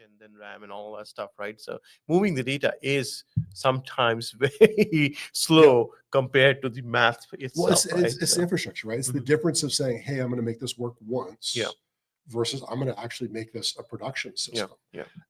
and then RAM and all that stuff, right? So moving the data is sometimes very slow compared to the math Well, itself, right? it's the infrastructure, right? It's the difference of saying, hey, I'm going to make this work once versus I'm going to actually make this a production system.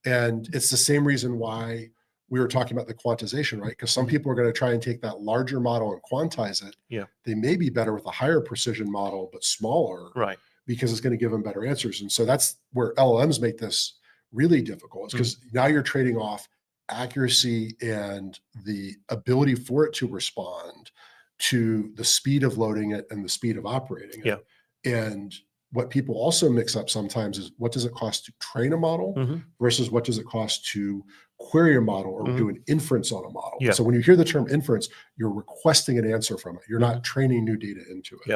And it's the same reason why we were talking about the quantization, right? Because some people are going to try and take that larger model and quantize it. They may be better with a higher precision model, but smaller, right? Because it's going to give them better answers. And so that's where LLMs make this really difficult. It's because now you're trading off accuracy and the ability for it to respond to the speed of loading it and the speed of operating it. And what people also mix up sometimes is what does it cost to train a model versus what does it cost to query a model or do an inference on a model. So when you hear the term inference, you're requesting an answer from it. You're not training new data into it.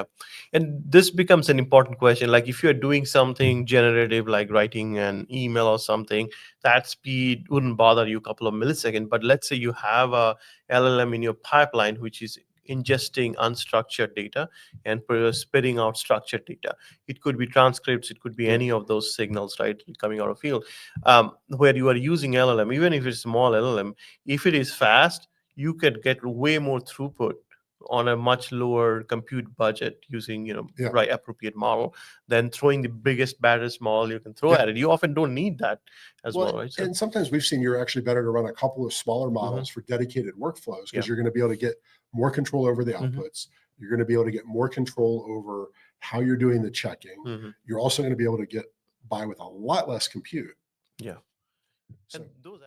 And this becomes an important question. Like if you're doing something generative, like writing an email or something, that speed wouldn't bother you a couple of milliseconds. But let's say you have a LLM in your pipeline, which is ingesting unstructured data and spitting out structured data. It could be transcripts, it could be any of those signals, right, coming out of field, where you are using LLM, even if it's small LLM, if it is fast, you could get way more throughput on a much lower compute budget using, right, appropriate model than throwing the biggest, baddest model you can throw at it. You often don't need that as well, right? So, and sometimes we've seen you're actually better to run a couple of smaller models for dedicated workflows because you're going to be able to get more control over the outputs. You're going to be able to get more control over how you're doing the checking. You're also going to be able to get by with a lot less compute. And those